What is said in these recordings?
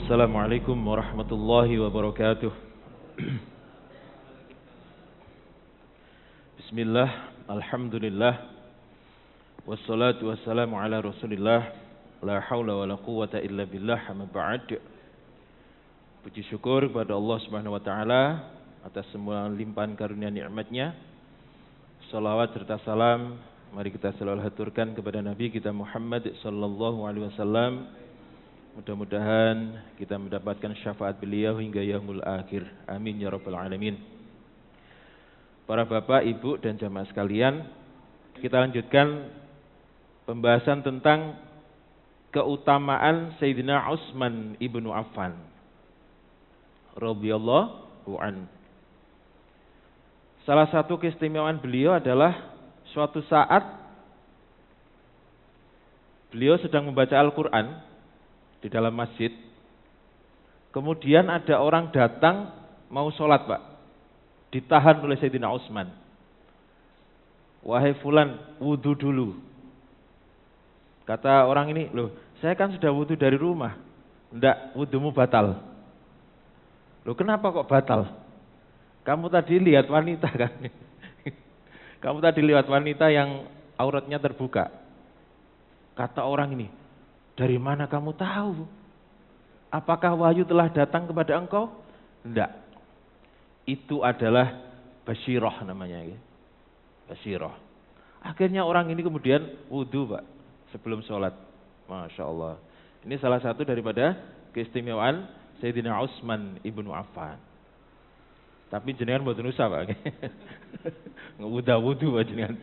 Assalamualaikum warahmatullahi wabarakatuh. Bismillah, alhamdulillah, wassalatu wassalamu ala rasulillah, la hawla wa la quwwata illa billah, amma ba'd. Puji syukur kepada Allah subhanahu wa ta'ala atas semua limpahan karunia nikmatnya. Salawat serta salam mari kita selalu haturkan kepada Nabi kita Muhammad sallallahu alaihi wasallam. Mudah-mudahan kita mendapatkan syafaat beliau hingga yaumul akhir. Amin ya rabbal alamin. Para bapak, ibu dan jamaah sekalian, kita lanjutkan pembahasan tentang keutamaan Sayyidina Utsman ibnu Affan radhiyallahu an. Salah satu keistimewaan beliau adalah suatu saat beliau sedang membaca Al-Quran di dalam masjid. Kemudian ada orang datang mau sholat, Pak. Ditahan oleh Sayyidina Utsman. Wahai fulan, wudu dulu. Kata orang ini, loh saya kan sudah wudu dari rumah. Enggak, wudumu batal. Loh kenapa kok batal? Kamu tadi lihat wanita kan? Kamu tadi lihat wanita yang auratnya terbuka. Kata orang ini, dari mana kamu tahu? Apakah wahyu telah datang kepada engkau? Tidak. Itu adalah basyirah namanya. Basyirah. Akhirnya orang ini kemudian wudu, Pak, sebelum sholat. Masya Allah. Ini salah satu daripada keistimewaan Sayyidina Utsman ibnu Affan. Tapi jenengan mboten usah, Pak. Wudu-wudu jenengan.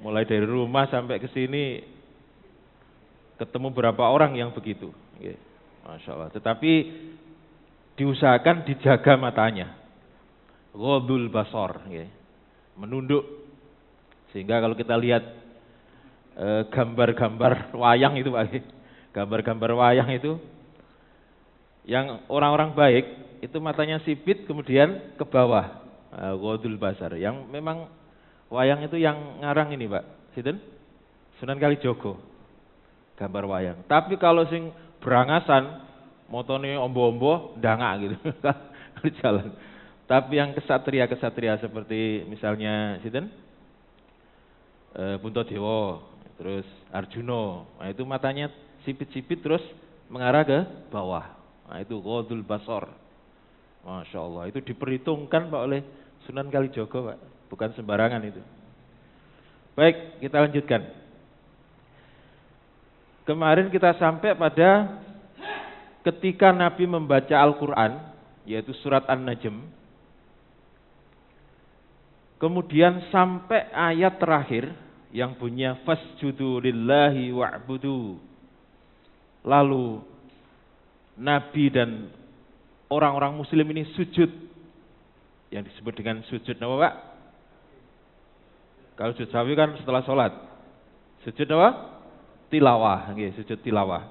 Mulai dari rumah sampai ke sini ketemu berapa orang yang begitu. Masya Allah. Tetapi diusahakan dijaga matanya. Ghadul basar. Menunduk. Sehingga kalau kita lihat gambar-gambar wayang itu, Pak. Gambar-gambar wayang itu, yang orang-orang baik, itu matanya sipit kemudian ke bawah. Ghadul basar. Yang memang wayang itu yang ngarang ini, Pak. Sinten? Sunan Kalijogo. Gambar wayang. Tapi kalau sing berangasan, motone ombo-ombo, ndangak gitu. Jalan. Tapi yang kesatria-kesatria seperti misalnya sinten? Puntadewa, terus Arjuna. Nah, itu matanya sipit-sipit terus mengarah ke bawah. Nah, itu ghadul basar. Masya Allah. Itu diperhitungkan, Pak, oleh Sunan Kalijogo, Pak. Bukan sembarangan itu. Baik, kita lanjutkan. Kemarin kita sampai pada ketika Nabi membaca Al-Quran, yaitu surat An-Najm. Kemudian sampai ayat terakhir yang bunyinya fasjudu lillahi wa'budu. Lalu Nabi dan orang-orang muslim ini sujud. Yang disebut dengan sujud apa, Pak? Kalau sujud sahwi kan setelah sholat. Sujud apa? Tilawah, sujud tilawah.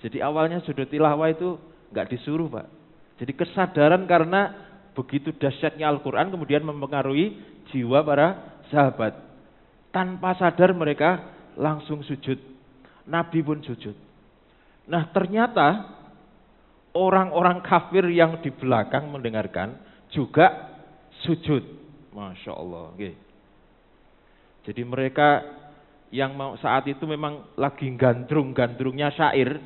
Jadi awalnya sujud tilawah itu enggak disuruh, Pak. Jadi kesadaran karena begitu dahsyatnya Al-Quran kemudian mempengaruhi jiwa para sahabat. Tanpa sadar mereka langsung sujud. Nabi pun sujud. Nah ternyata orang-orang kafir yang di belakang mendengarkan juga sujud. Masya Allah. Jadi mereka yang saat itu memang lagi gandrung-gandrungnya syair.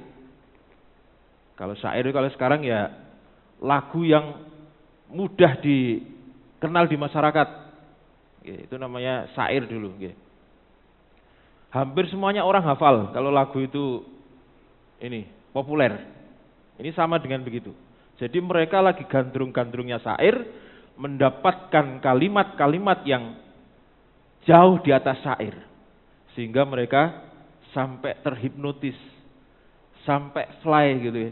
Kalau syair kalau sekarang ya lagu yang mudah dikenal di masyarakat. Itu namanya syair dulu. Hampir semuanya orang hafal kalau lagu itu ini populer. Ini sama dengan begitu. Jadi mereka lagi gandrung-gandrungnya syair, mendapatkan kalimat-kalimat yang jauh di atas syair. Sehingga mereka sampai terhipnotis, sampai fly gitu ya,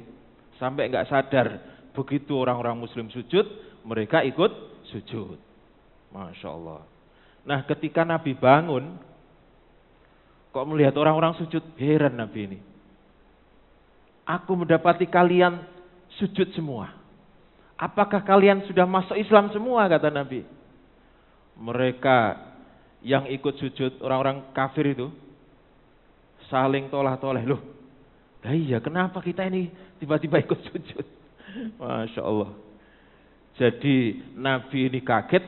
sampai nggak sadar. Begitu orang-orang muslim sujud, mereka ikut sujud. Masya Allah. Nah ketika Nabi bangun, kok melihat orang-orang sujud, heran Nabi ini. Aku mendapati kalian sujud semua. Apakah kalian sudah masuk Islam semua, kata Nabi. Mereka yang ikut sujud, orang-orang kafir itu saling tolah-toleh. Loh, Nah iya, kenapa kita ini tiba-tiba ikut sujud? Masya Allah. Jadi Nabi ini kaget,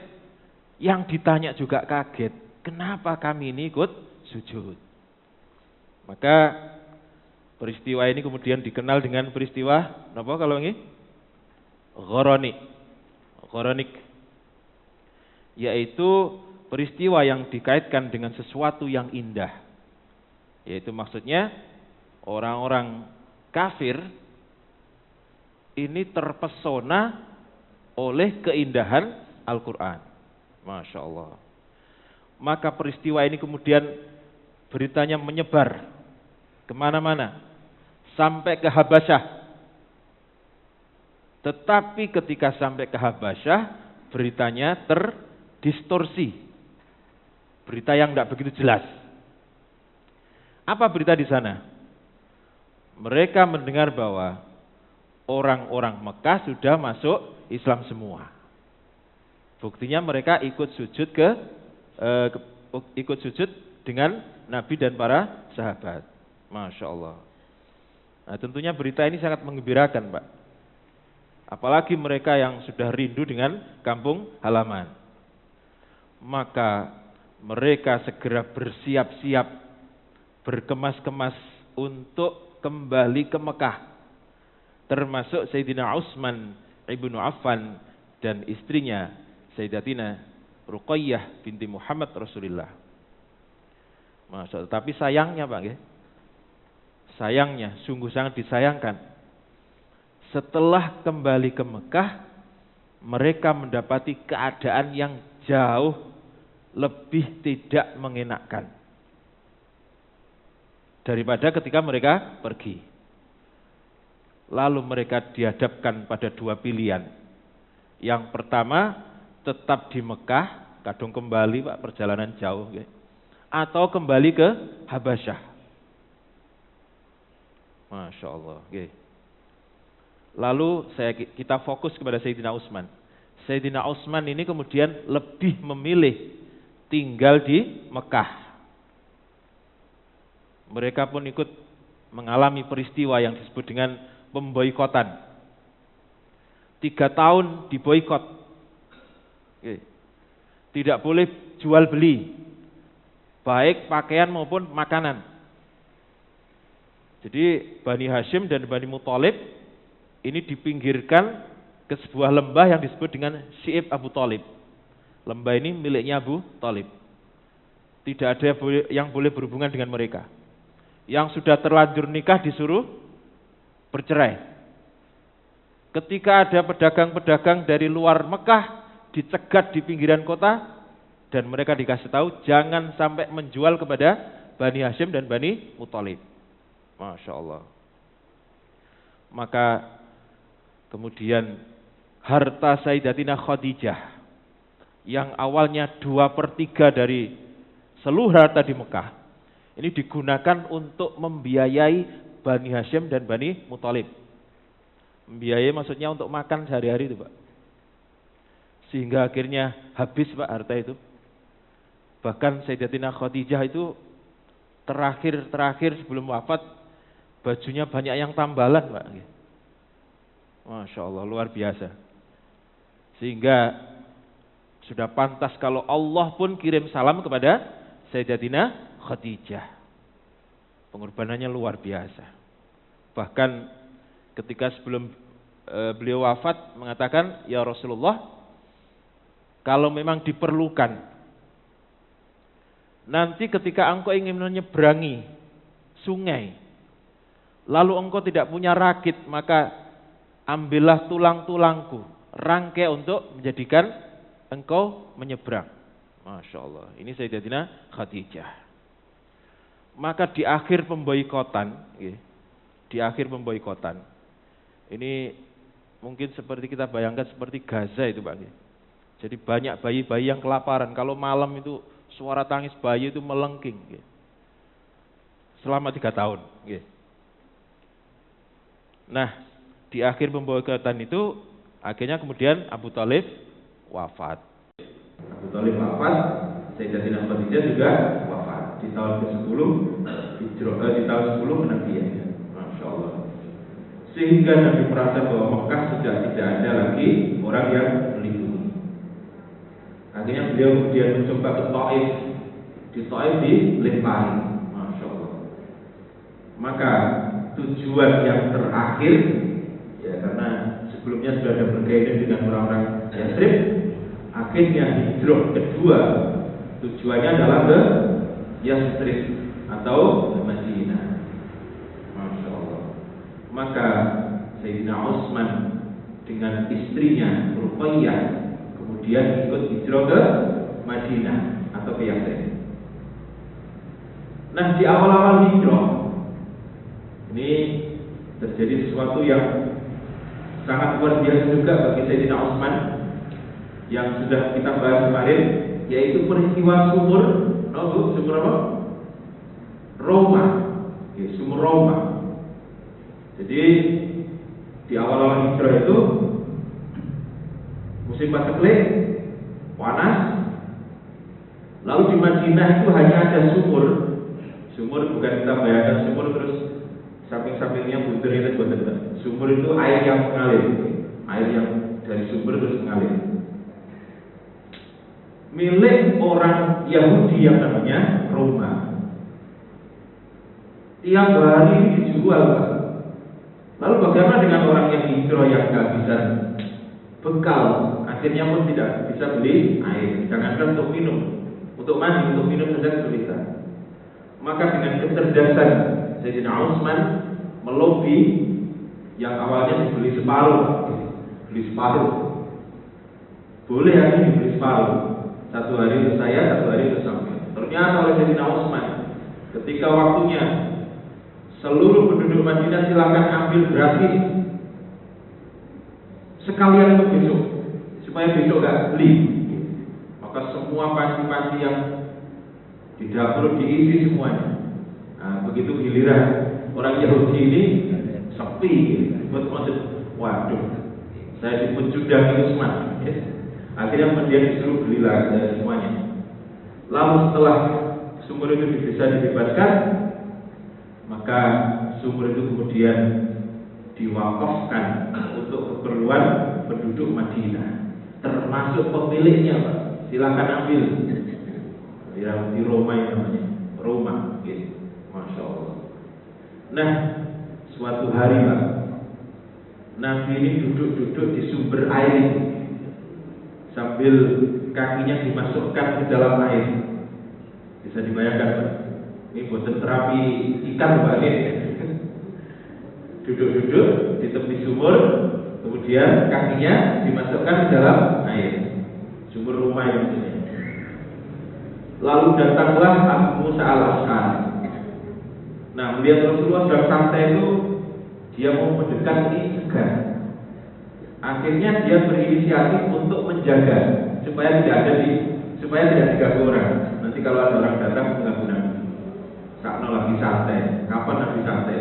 yang ditanya juga kaget. Kenapa kami ini ikut sujud? Maka peristiwa ini kemudian dikenal dengan peristiwa apa kalau ini? Ghoronik. Yaitu peristiwa yang dikaitkan dengan sesuatu yang indah. Yaitu maksudnya orang-orang kafir ini terpesona oleh keindahan Al-Quran. Masya Allah. Maka peristiwa ini kemudian beritanya menyebar kemana-mana. Sampai ke Habasyah. Tetapi ketika sampai ke Habasyah, beritanya terdistorsi. Berita yang tidak begitu jelas. Apa berita di sana? Mereka mendengar bahwa orang-orang Mekah sudah masuk Islam semua. Buktinya mereka ikut sujud dengan Nabi dan para sahabat. Masya Allah. Nah, tentunya berita ini sangat menggembirakan, Pak. Apalagi mereka yang sudah rindu dengan kampung halaman. Maka mereka segera bersiap-siap, berkemas-kemas untuk kembali ke Mekah. Termasuk Sayyidina Utsman ibnu Affan dan istrinya Sayyidatina Ruqayyah binti Muhammad Rasulullah. Masya Allah. Tapi sayangnya Pak, sayangnya, sungguh sangat disayangkan. Setelah kembali ke Mekah, mereka mendapati keadaan yang jauh lebih tidak mengenakkan daripada ketika mereka pergi. Lalu mereka dihadapkan pada dua pilihan. Yang pertama, tetap di Mekah, kadung kembali Pak, perjalanan jauh, atau kembali ke Habasyah. Masya Allah. Lalu kita fokus kepada Sayyidina Utsman. Sayyidina Utsman ini kemudian lebih memilih tinggal di Mekah. Mereka pun ikut mengalami peristiwa yang disebut dengan pemboikotan. 3 tahun diboikot. Tidak boleh jual beli, baik pakaian maupun makanan. Jadi Bani Hashim dan Bani Muthalib ini dipinggirkan ke sebuah lembah yang disebut dengan Syi'ib Abu Thalib. Lembah ini miliknya Abu Thalib. Tidak ada yang boleh berhubungan dengan mereka. Yang sudah terlanjur nikah disuruh bercerai. Ketika ada pedagang-pedagang dari luar Mekah dicegat di pinggiran kota dan mereka dikasih tahu jangan sampai menjual kepada Bani Hashim dan Bani Muthalib. Masya Allah. Maka kemudian harta Sayyidatina Khadijah yang awalnya 2/3 dari seluruh harta di Mekah ini digunakan untuk membiayai Bani Hashim dan Bani Muthalib. Membiayai maksudnya untuk makan sehari-hari itu Pak. Sehingga akhirnya habis Pak harta itu. Bahkan Sayyidatina Khadijah itu terakhir sebelum wafat bajunya banyak yang tambalan Pak. Masya Allah, luar biasa. Sehingga sudah pantas kalau Allah pun kirim salam kepada Sayyidatina Khadijah. Pengorbanannya luar biasa. Bahkan ketika sebelum beliau wafat mengatakan, ya Rasulullah, kalau memang diperlukan, nanti ketika engkau ingin menyeberangi sungai, lalu engkau tidak punya rakit, maka ambillah tulang-tulangku, rangkai untuk menjadikan engkau menyeberang. Masya Allah. Ini Sayyidatina Khadijah. Maka di akhir pemboikotan, ini mungkin seperti kita bayangkan seperti Gaza itu Pak. Jadi banyak bayi-bayi yang kelaparan. Kalau malam itu suara tangis bayi itu melengking. Selama 3 tahun. Nah, di akhir pemboikotan itu akhirnya kemudian Abu Thalib wafat. Abu Thalib wafat, Sayyidatina Khadijah juga wafat di tahun ke-10 di tahun 10 Nabi. Masya Masya Allah. Sehingga Nabi merasa bahwa Mekah sudah tidak ada lagi orang yang melindungi. Akhirnya beliau kemudian mencoba ke Taif. Di Taif dilempari. Masya Allah. Maka tujuan yang terakhir, ya karena sebelumnya sudah ada berkaitan dengan orang-orang Yathrib, akhirnya hijrah kedua tujuannya adalah ke Yathrib atau ke Madinah. Masya Allah. Maka Sayyidina Utsman dengan istrinya Ruqayyah kemudian ikut hijrah ke Madinah atau ke Yathrib. Nah, di awal-awal hijrah ini terjadi sesuatu yang sangat luar biasa juga bagi Sayyidina Utsman yang sudah kita bahas kemarin, yaitu peristiwa sumur apa? Roma, ya, sumur Roma. Jadi di awal-awal hijrah itu musim paceklik, panas. Lalu di Madinah itu hanya ada sumur. Sumur bukan kita bayangkan sumur terus samping-sampingnya buntir itu bukan. Sumur itu air yang mengalir, air yang dari sumber terus mengalir. Milik orang Yahudi yang namanya Roma. Tiap hari dijual. Lalu bagaimana dengan orang yang hijrah yang kehabisan bekal, akhirnya pun tidak bisa beli air, jangankan untuk minum, untuk mandi, untuk minum saja kesulitan. Maka dengan kecerdasan Sayyidina Utsman melobi yang awalnya dibeli separuh, beli separuh, boleh hari ini dibeli separuh, satu hari untuk saya, satu hari untuk sampai. Ternyata oleh Sayyidina Utsman ketika waktunya seluruh penduduk Madinah silakan ambil gratis sekalian untuk besok, supaya besok gak beli. Maka semua panci-panci yang di dapur diisi semuanya. Nah, begitu giliran orang Yahudi ini sepi, buat maksud, waduh, saya dipencudangi Utsman. Akhirnya kemudian disuruh belilah semuanya. Lalu setelah sumur itu bisa dibebaskan, maka sumur itu kemudian diwakafkan untuk keperluan penduduk Madinah, termasuk pemiliknya, Pak. Silakan ambil. Di Roma itu namanya Roma, gitu. Masya Allah. Nah, suatu hari, Pak, Nabi ini duduk-duduk di sumber air itu, sambil kakinya dimasukkan ke dalam air. Bisa dibayangkan, Pak? Ini buatan terapi ikan, Pak. Duduk-duduk di tepi sumur, kemudian kakinya dimasukkan ke dalam air. Sumur rumah ini. Lalu datanglah Abu Musa al-Asy'ari. Nah, melihat Rasulullah sedang santai itu, dia mau mendekat, ini segan. Akhirnya dia berinisiatif untuk menjaga supaya tidak diganggu orang. Nanti kalau ada orang datang mengganggu Nabi. Sakno lagi santai. Kapan Nabi santai?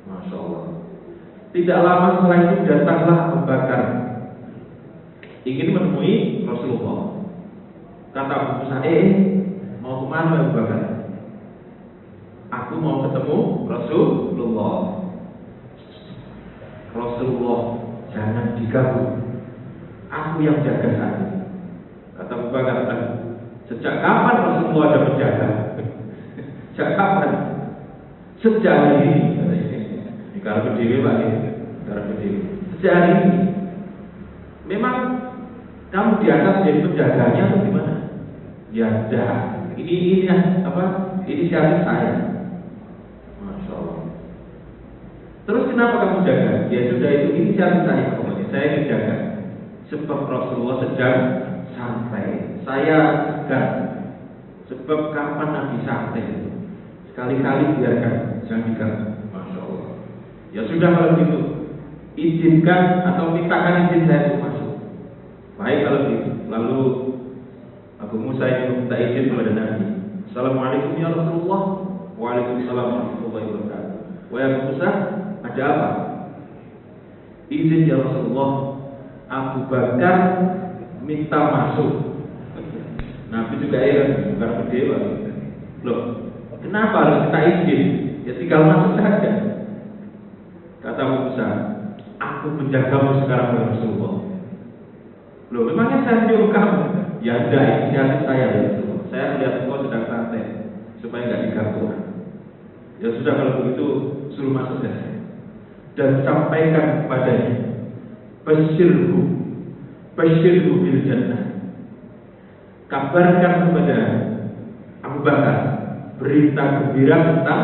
Masya Allah. Tidak lama setelah itu datanglah Abu Bakar ingin menemui Rasulullah. Kata Abu Musa, mau kemana Abu Bakar? Aku mau ketemu Rasulullah. Rasulullah, jangan diganggu. Aku yang jaga saat ini. Kata Abu Bakar, sejak kapan Rasulullah ada menjaga? Sejak kapan? Sejak hari ini. Kalau berdiri Pak, kalau berdiri. Sejak hari ini. Memang kamu di atas jadi penjaganya atau gimana? Ya dah. Ini apa? Inisiatif saya. Masya Allah. Terus kenapa kamu jaga? Ya sudah, itu inisiatif saya pokoknya. Saya ingin jaga. Sebab Rasulullah sedang santai. Saya segan. Sebab kapan Nabi santai? Sekali-kali biarkan, jangan diganggu. Masya Allah. Ya sudah kalau gitu, izinkan atau mintakan izin saya untuk masuk. Baik kalau gitu. Lalu Abu Musa itu minta izin kepada Nabi. Assalamualaikum ya Rasulullah. Waalaikumsalam warahmatullahi wabarakatuh. Wahai Abu Musa, ada apa? Izin ya Rasulullah, Abu Bakar minta masuk. Nabi juga heran, bukan berdewa. Loh, kenapa harus minta izin? Ya tinggal masuk saja. aku menjagamu sekarang ya Rasulullah. Loh, memangnya saya nyuruh kamu? Ya ada inisiatif saya ya Rasulullah. Saya melihat engkau sedang santai supaya nggak diganggu orang. Ya sudah kalau begitu suruh masuk saja dan sampaikan kepadanya, Basyirhu bil jannah. Kabarkan kepada Abu Bakar berita gembira tentang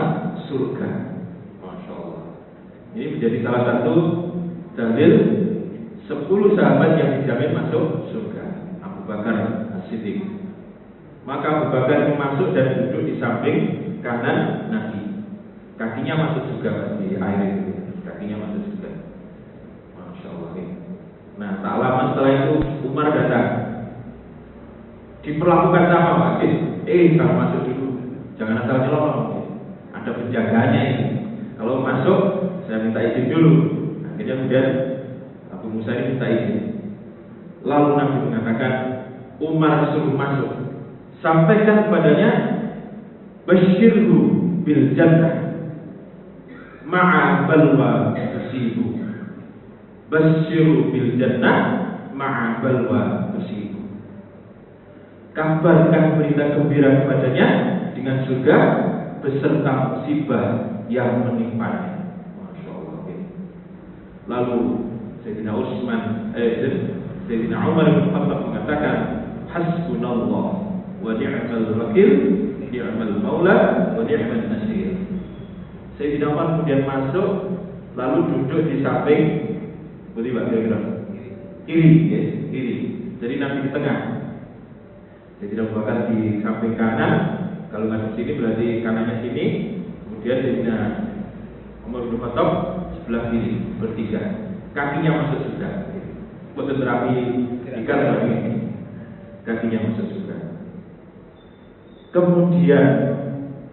surga. Masya Allah. Ini menjadi salah satu dalil 10 sahabat yang dijamin masuk surga. Abu Bakar As-Siddiq. Maka Abu Bakar itu masuk dan duduk di samping kanan Nabi. Kakinya masuk juga di air itu. Kakinya masuk juga. Masya Allah. Nah, tak lama setelah itu Umar datang. Diperlakukan sama Pak. Kamu masuk dulu. Jangan asal nyelonong. Ada penjaganya ini. Kalau masuk, saya minta izin dulu. Akhirnya kemudian Abu Musa ini minta izin. Lalu Nabi mengatakan, Umar suruh masuk. Sampaikan kepadanya, Basyirhu bil jannah ma'a balwa tusibu. Basyirhu bil jannah ma'a balwa tusibu. Kabarkan berita gembira kepadanya dengan surga beserta musibah yang menimpanya. Masya Allah. Lalu Sayyidina Umar bin Khattab mengatakan, Hasbunallah wa ni'mal wakil, ni'mal maula wa ni'mal nasir. Sayyidina Umar kemudian masuk lalu duduk di samping kiri. Jadi Nabi di tengah. Jadi Abu Bakar di samping kanan, kalau nggak di sini berarti kanannya sini, kemudian Sayyidina Umar bin Khattab sebelah kiri, bertiga. Kakinya masuk surga. Buat terapi ikan lagi ini. Kakinya masuk surga. Kemudian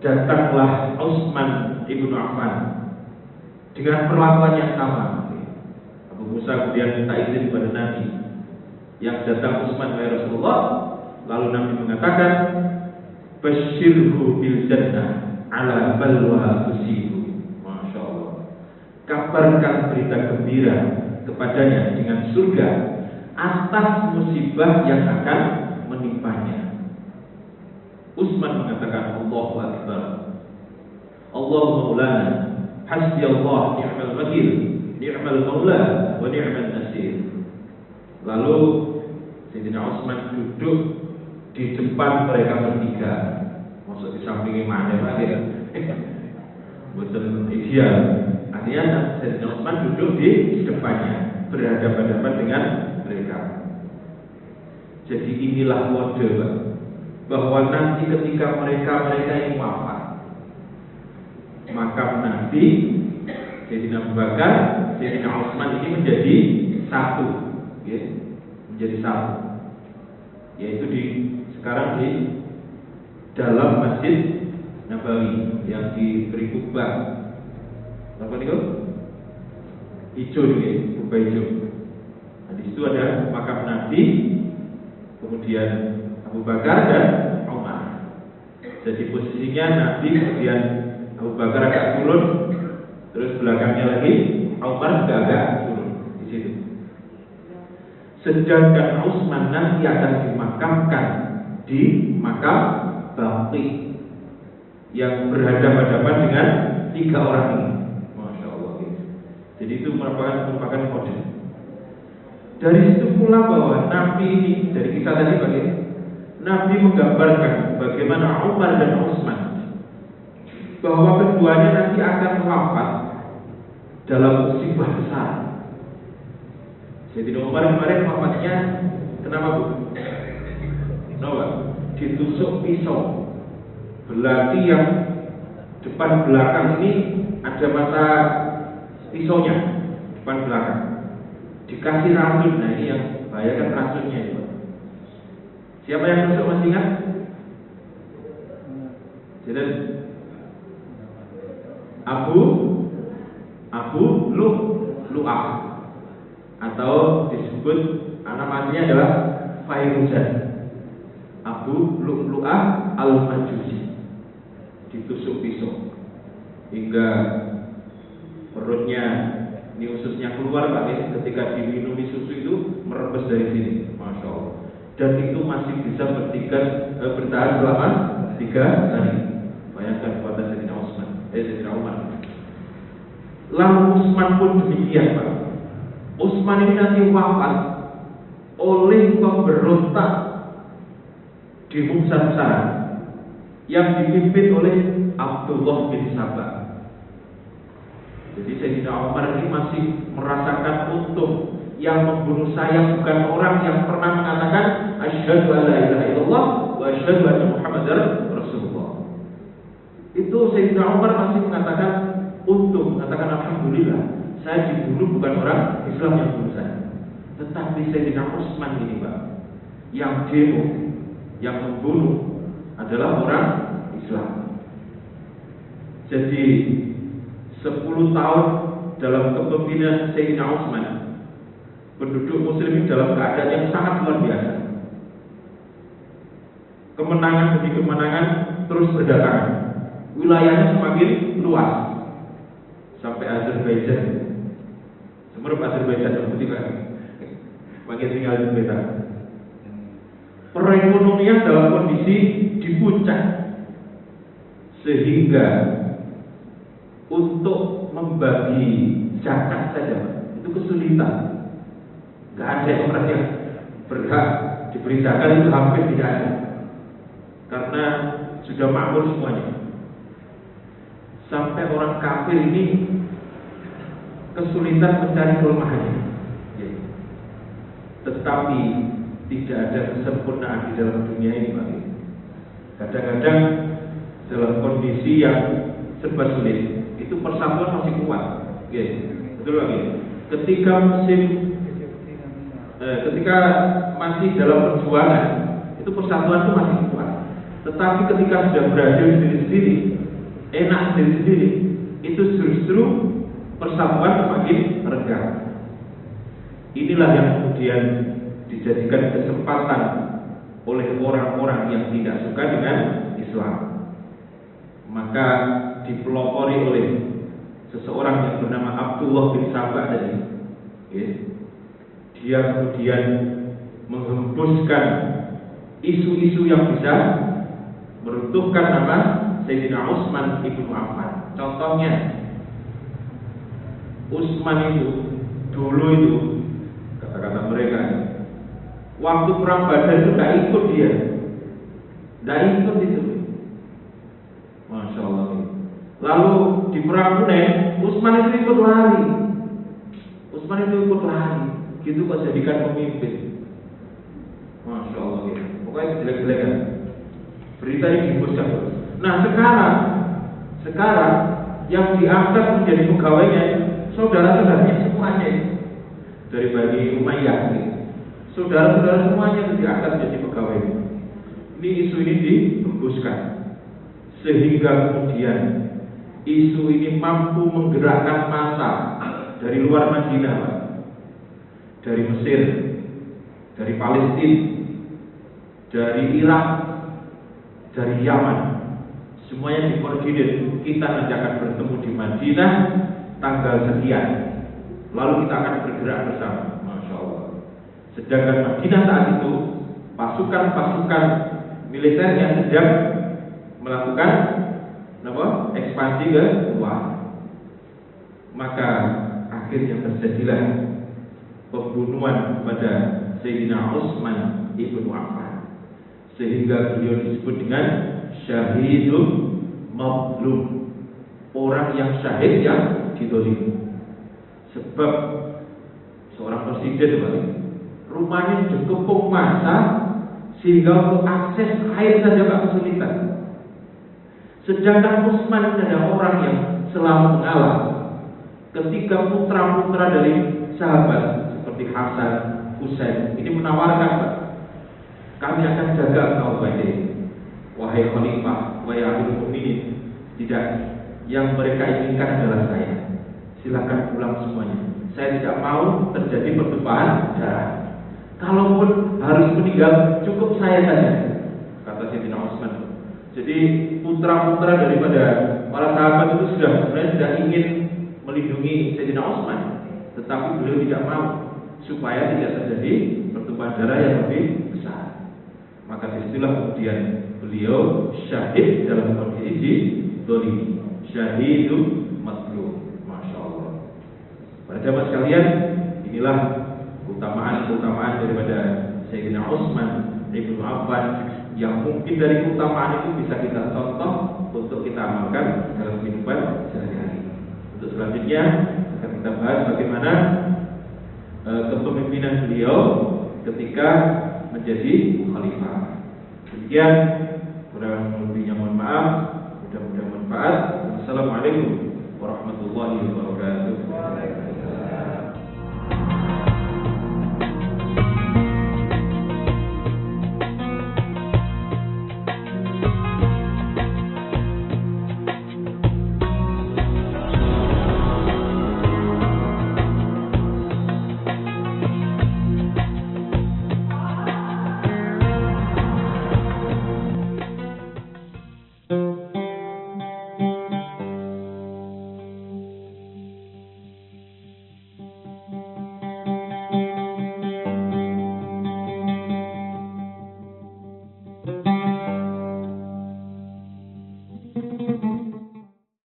datanglah Utsman ibnu Affan dengan perlakuan yang sama. Abu Musa kemudian minta izin kepada Nabi. Yang datang Utsman ya Rasulullah. Lalu Nabi mengatakan, Basyirhu bil jannah ala balwa tusibu. Masya Allah. Kabarkan berita gembira kepadanya dengan surga atas musibah yang akan menimpanya. Utsman mengatakan, Allahu Akbar. Allahu maulana, hasbi Allah ni'mal wakil, ni'mal maula wa ni'mal nasir. Lalu Sayyidina Utsman duduk di depan mereka bertiga. Maksud di samping mana ya? Bukan ideal. Artinya Sayyidina Utsman duduk di depannya, berhadapan-hadapan dengan mereka. Jadi inilah kode bahwa nanti ketika mereka ini wafat, maka nanti Sayyidina Abu Bakar, Sayyidina Utsman ini menjadi satu, ya, menjadi satu, yaitu sekarang di dalam Masjid Nabawi yang diberi kubah. Apa itu? Hijau nih, kubah hijau. Nah, di situ ada makam Nabi, kemudian Abu Bakar dan Umar. Jadi posisinya Nabi, kemudian Abu Bakar agak turun, terus belakangnya lagi Umar juga agak turun di situ. Sedangkan Utsman nanti akan dimakamkan di makam Baqi yang berhadapan-hadapan dengan 3 orang ini. Masya Allah. Jadi itu merupakan kode. Dari situ pula bahwa Nabi ini, dari kisah tadi bagaimana Nabi menggambarkan bagaimana Umar dan Utsman, bahwa keduanya nanti akan wafat dalam musibah besar. Jadi Umar kemarin wafatnya kenapa Bu? Kenapa? Ditusuk pisau. Berarti yang depan belakang ini ada mata pisaunya, depan belakang. Dikasih racun. Nah ini yang bahaya kan racunnya itu. Siapa yang tusuk masih ingat? Jadi Abu Lu'ah, atau disebut namanya adalah Fairuzan. Abu Lu'ah al-Majusi ditusuk pisau hingga perutnya Ini ususnya keluar Pak ya, ketika diminumi susu itu merebes dari sini, Masya Allah. Dan itu masih bisa bertahan selama 3 hari. Bayangkan pada Sayyidina Umar. Lalu Utsman pun demikian Pak. Utsman ini nanti wafat oleh pemberontak di Musasa yang dipimpin oleh Abdullah bin Sabah. Jadi Sayyidina Umar ini masih merasakan untung. Yang membunuh saya bukan orang yang pernah mengatakan asyhadu an la ilaha illallah wa asyhadu anna Muhammadar Rasulullah. Itu Sayyidina Umar masih mengatakan untung, mengatakan alhamdulillah saya dibunuh bukan orang Islam yang bunuh saya. Tetapi Sayyidina Utsman ini Pak, yang demo, yang membunuh adalah orang Islam. Jadi 10 tahun dalam kepemimpinan Sayyidina Utsman, penduduk muslimin dalam keadaan yang sangat luar biasa. Kemenangan demi kemenangan terus berdatangan. Wilayahnya semakin luas sampai Azerbaijan. Semerup Azerbaijan seperti Pak. Makin tinggal di peta. Perekonomian dalam kondisi di puncak, sehingga untuk membagi zakat saja itu kesulitan. Gak ada orang yang berhak diberi zakat, itu hampir tidak ada, karena sudah makmur semuanya. Sampai orang kafir ini kesulitan mencari kelemahannya. Tetapi tidak ada kesempurnaan di dalam dunia ini Pak. Kadang-kadang dalam kondisi yang serba sulit, itu persatuan masih kuat. Betul Pak. Ketika masih dalam perjuangan, itu persatuan itu masih kuat. Tetapi ketika sudah berada sendiri-sendiri, enak sendiri-sendiri, itu justru persatuan semakin renggang. Inilah yang kemudian dijadikan kesempatan oleh orang-orang yang tidak suka dengan Islam. Maka dipelopori oleh seseorang yang bernama Abdullah bin Sabah tadi. Dia kemudian menghembuskan isu-isu yang bisa meruntuhkan nama Sayyidina Utsman ibnu Affan. Contohnya, Utsman itu dulu itu, kata-kata mereka, waktu perang Badar itu tidak ikut dia, tidak ikut itu. Masya Allah. Lalu di perang Hunain, Utsman itu ikut lari. Utsman itu ikut lari. Gitu kok jadikan pemimpin. Masya Allah. Pokoknya jelek-jelekan. Berita ini dihembuskan. Nah sekarang yang diangkat menjadi pegawainya saudara-saudaranya semuanya dari Bani Umayyah. Saudara-saudara semuanya diangkat menjadi pegawai. Ini isu ini dihembuskan, sehingga kemudian isu ini mampu menggerakkan massa dari luar Madinah, dari Mesir, dari Palestina, dari Irak, dari Yaman. Semuanya dikoordinir. Kita nanti akan bertemu di Madinah tanggal sekian, lalu kita akan bergerak bersama. Masya Allah. Sedangkan Madinah saat itu pasukan-pasukan militernya sedang melakukan ekspansi ke luar. Maka akhirnya terjadilah pembunuhan kepada Sayyidina Utsman ibnu Affan, sehingga beliau disebut dengan syahidun mazlum, orang yang syahid yang dizalimi. Sebab seorang presiden rumahnya dikepung massa sehingga untuk akses air saja kesulitan. Sedangkan Utsman adalah orang yang selalu mengalah. Ketika putra-putra dari sahabat seperti Hasan, Husain ini menawarkan, kami akan jaga kau baik, wahai khalifah, wahai amirul mukminin. Tidak, yang mereka inginkan adalah saya. Silakan pulang semuanya. Saya tidak mau terjadi pertumpahan darah. Kalaupun harus meninggal, cukup saya saja, kata Sayyidina Utsman. Jadi putra-putra daripada para sahabat itu sebenarnya sudah ingin melindungi Sayyidina Utsman. tetapi beliau tidak mau supaya tidak terjadi pertumpahan darah yang lebih besar. Maka disitulah kemudian beliau syahid dalam kondisi dzalimi, syahidun matlub. Masya Allah. Para jamaah sekalian, inilah keutamaan daripada Sayyidina Utsman bin Affan yang mungkin dari keutamaan itu bisa kita contoh untuk kita amalkan dalam kehidupan sehari-hari. Untuk selanjutnya akan kita bahas bagaimana kepemimpinan beliau ketika menjadi khalifah. Demikian, kurang lebihnya mohon maaf, mudah-mudahan manfaat. Wassalamualaikum warahmatullahi wabarakatuh.